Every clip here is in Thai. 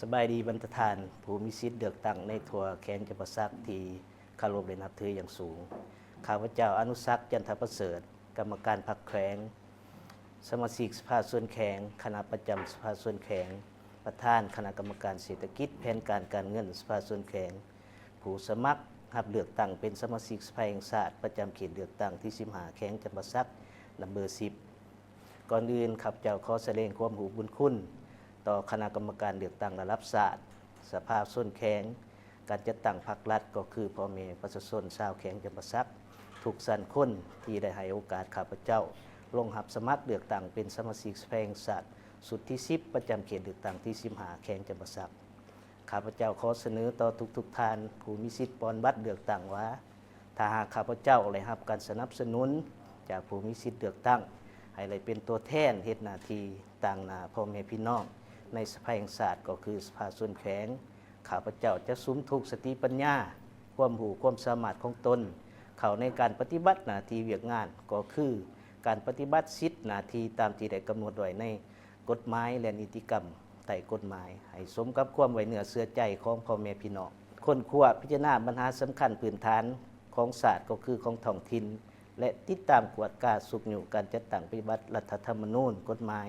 สบายดีบรรทานผู้มีสิทธิ์เลือกตั้งในทั่วแขนจำปาสักที่เคารพและนับถืออย่างสูงข้าพเจ้าอนุสักดิ์จันทประเสริฐกรรมการพรรคแขวงสมาชิกสภาส่วนแขวงคณะประจำสภาส่วนแขวงประธานคณะกรรมการเศรษฐกิจแผนการเงินสภาส่วนแขวงผู้สมัครรับเลือกตั้งเป็นสมาชิกสภาแห่งชาติประจำเขตเลือกตั้งที่15แขวงจำปาสักลำเบอร์10ก่อนอื่นข้าพเจ้าขอแสดงความหูบุญคุณต่อคณะกรรมการเลือกตั้งระดับชาติสภาส่วนแขวงการจัดตั้งพรรครัฐก็คือพ่อแม่ประชาชนชาวแขวงจำปาสักทุกสันคนที่ได้ให้โอกาสข้าพเจ้าลงรับสมัครเลือกตั้งเป็นสมาชิกสภาแห่งชาติสุดที่10ประจำเขตเลือกตั้งที่15แขวงจำปาสักข้าพเจ้าขอเสนอต่อทุกท่านผู้มีสิทธิ์ปอนบัตรเลือกตั้งว่าถ้าหากข้าพเจ้าได้รับการสนับสนุนจากผู้มีสิทธิ์เลือกตั้งให้ได้เป็นตัวแทนเฮ็ดหน้าที่ต่างหน้าพ่อแม่พี่น้องในสภาแห่งชาติก็คือสภาส่วนแขวงข้าพเจ้าจะสุมทุกสติปัญญาความรู้ความสามารถของตนเข้าในการปฏิบัติหน้าที่เวียกงานก็คือการปฏิบัติสิทธิหน้าที่ตามที่ได้กำหนดไว้ในกฎหมายและนิติกรรมใต้กฎหมายให้สมกับความไว้เนื้อเชื่อใจของพ่อแม่พี่น้องค้นคว้าพิจารณาปัญหาสำคัญพื้นฐานของศาสตร์ก็คือของท้องถิ่นและติดตามกวดกาสุกอยู่การจัดตั้งปฏิบัติรัฐธรรมนูญกฎหมาย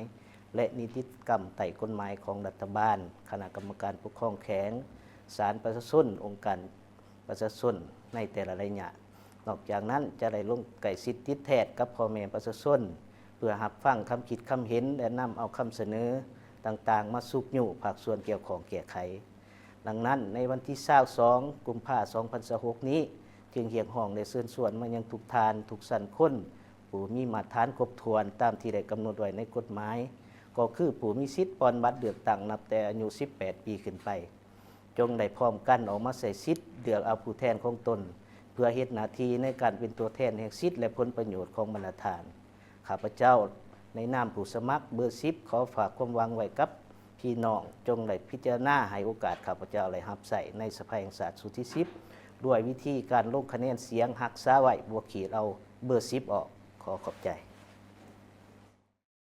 และนิติกรรมใต้กฎหมายของรัฐบาลคณะกรรมการปกครองแขวงศาลประชาชนองค์การประชาชนในแต่ละระยะนอกจากนั้นจะได้ลงไก่สิทธิแทศกับพ่อแม่ประชาชนเพื่อรับฟังคำคิดคำเห็นและนำเอาคำเสนอต่างๆมาสุกอยู่ภาคส่วนเกี่ยวของแก้ไขดังนั้นในวันที่22กุมภาพันธ์2026นี้จึงเรียกร้องได้เชิญชวนมายังทุกทานทุกสันคนผู้มีมาตรฐานครบถ้วนตามที่ได้กำหนดไว้ในกฎหมายก็คือผู้มีสิทธิ์ปอนบัตรเลือกตั้งนับแต่อายุ18 ปีขึ้นไปจงได้พร้อมกันออกมาใส่สิทธิ์เลือกเอาผู้แทนของตนเพื่อเฮ็ดหน้าที่ในการเป็นตัวแทนแห่งสิทธิ์และผลประโยชน์ของบรรดาทานข้าพเจ้าในนามผู้สมัครเบอร์10ขอฝากความหวังไว้กับพี่น้องจงได้พิจารณาให้โอกาสข้าพเจ้าได้รับใช้ในสภาแห่งชาติสุดที่10ด้วยวิธีการลงคะแนนเสียงหักษาไว้บวกขีดเอาเบอร์10ออกขอขอบใจ